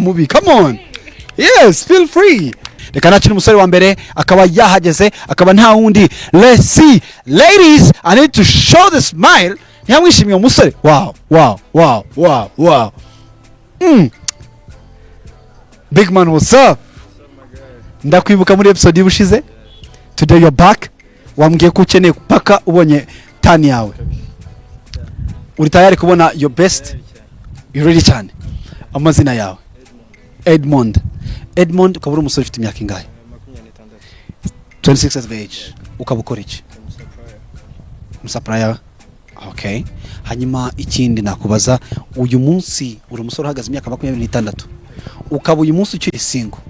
mubi. Come on. Yes, feel free. Reka nakira umusore wa mbere akaba yahageze akaba nta wundi. Let's see. Ladies, I need to show the smile. Ntiyamwishimiye umusore. Wow. Big man, what's up? Ndakwibuka muri episode y'ubushize. Today you're back. Wambwiye ko ukeneye paka ubonye tani yawe. Uri tayari kubona your best? You ready cyane? Amazina yawe? Edmond. Ukaba uri umusore ufite imyaka ingahe? 26 years of age. Ukaba ukora iki? Supplier. Okay. Hanyuma ikindi nakubaza, uyu munsi uri umusore uhagaze imyaka 26. Ukaba uyu munsi ukiri single.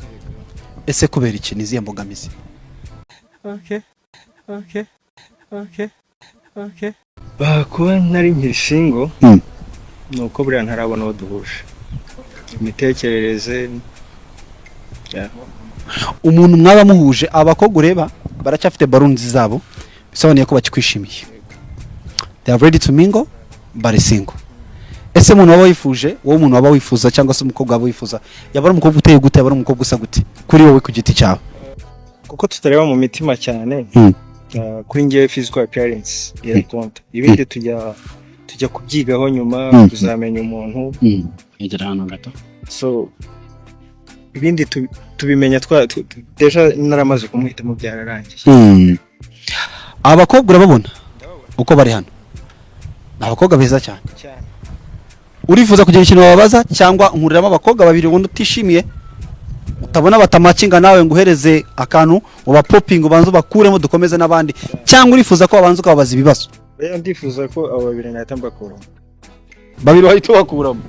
Ese kubera iki niziye mbogamizi? Okay. Kuba nari nkiri single nuko buriya ntarabona aho duhuje imitekerereze. Umuntu mwaba muhuje abakobwa ureba baracyafite balloons zabo bisobanuye ko bakikwishimiye. They are ready to mingle but single. Ese umuntu waba wifuje wowe umuntu waba wifuza cyangwa se umukobwa waba wifuza yabara umukobwa uteye gute yabara umukobwa usa gute kuri wowe ku giti cyawe? Kuko tutareba mu mitima cyane kuri ngiye physical appearance irakonta. Ibindi tujya kubyigaho nyuma kuzamenya umuntu igera hano gato. So ibindi tubimenya deja naramaze kumuhitamo byararangiye. Abakobwa urababona uko bari hano abakobwa beza cyane. Urifuza kugira ikintu bababaza cyangwa unkuriramo abakobwa babiri ubundi utishimiye utabona batamakinga nawe nguhereze akantu uba popping ubanza bakuremo dukomeze nabandi cyangwa urifuza ko abanza ukababaza ibibazo? Ndifuza ko abo babiri nahita mbakuramo. Babiri bahita bakuramo.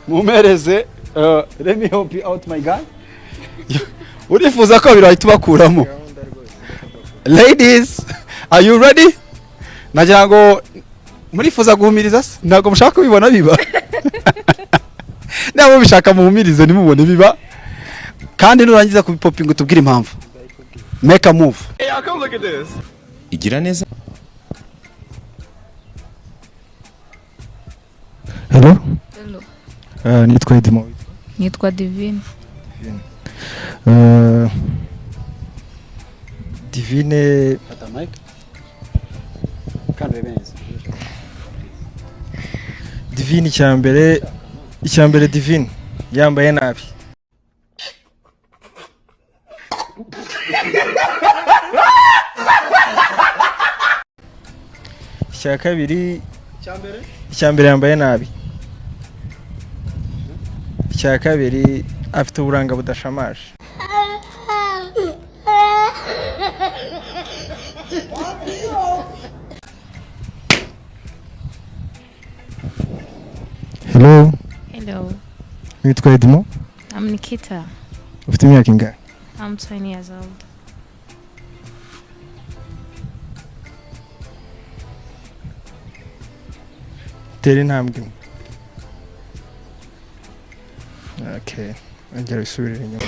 Mumereze let me help you out my guy. Urifuza ko babiri bahita bakuramo? Ladies, are you ready? Nagira ngo murifuza guhumiriza se ntago mushaka kubibona biba. Nabo bishaka muhumirize nimubone biba. Kandi nurangiza kubipoping utubwire impamvu. Make a move. Hey, come look at this. Igira neza. Hello. Nitwa Edmo. Nitwa Divine. Divine Ata mic. Kandi beneza. Divine icyambere Divine yambaye nabi. Icyambere yambaye nabi. Icyakabiri afite uburanga budashamaje. Hello. Nitwa Edmo. I'm Nikita. Ufite imyaka ingahe? I'm 20 years old. Tera intambwe. Okay. Angela bisubire inyuma.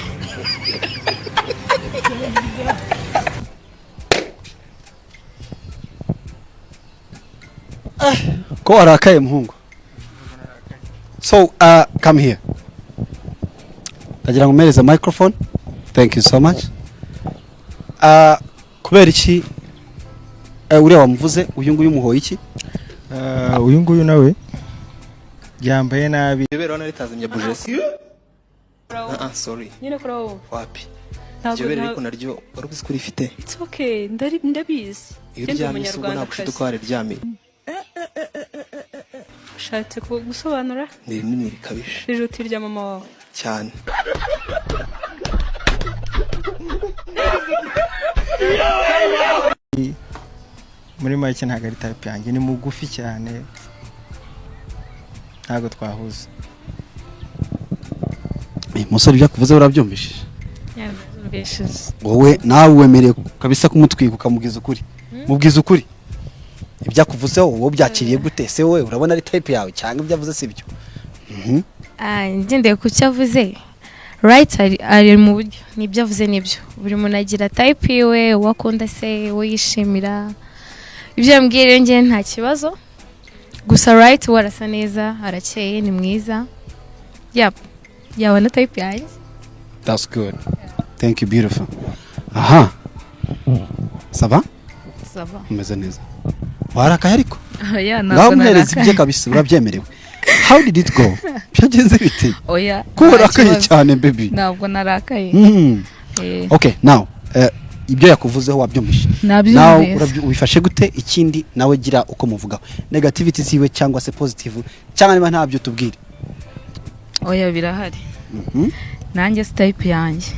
Ko arakaye muhungu. So come here. Ndagira ngo mereze microphone. Thank you so much. Kubera iki uriya wamuvuze uyu nguyu muhoye iki? Uyu nguyu nawe yambaye nabi. Jebera ona ritazimye bujesi. Sorry. Nyine kuro. Wapi? Jebera ariko naryo warubizi kuri ifite. It's okay. Ndabizi. Iyo umunyarwanda ntabwo twari ryami. Ushatse gusobanura? Ni rinini rikabije. Rijuti rya mama wawe. Cyane. Muri make ntago ari type yanjye, ni mugufi cyane. Ntago twahuza. Musore byakuvuze urabyumvishije? Yabyumvishije. Wowe nawe wemereye kabisa kumutwika ukamubwiza ukuri. Mubwiza ukuri. Ibyakuvuzeho wowe byakiriye gute se wowe urabona ari type yawe cyangwa ibyavuze sibyo? Ngendeye ku cyavuze. Right ari mu buryo nibyo avuze nibyo. Buri muntu agira type yiwe wakunda se we yishimira. Ibyo yambwiye rero ngiye nta kibazo. Gusa right warasa neza, arakeye ni mwiza. Yep. yabona type yanjye. That's good. Thank you, beautiful. Aha. Saba? Saba. Umeze neza. Warakaye ariko? Oya Ngaho ntabwo muhereza ibye kabisa urabyemerewe. How did it go? Byagenze bite? Oya. Ko warakaye cyane baby. Ntabwo narakaye. Okay, now ibyo yakuvuzeho wabyumvishe. Now ubifashe gute ikindi nawe gira uko muvugaho. Negativity ziwe cyangwa se positive cyangwa niba ntabyo tubwire. Oya birahari. Nanjye type yanjye.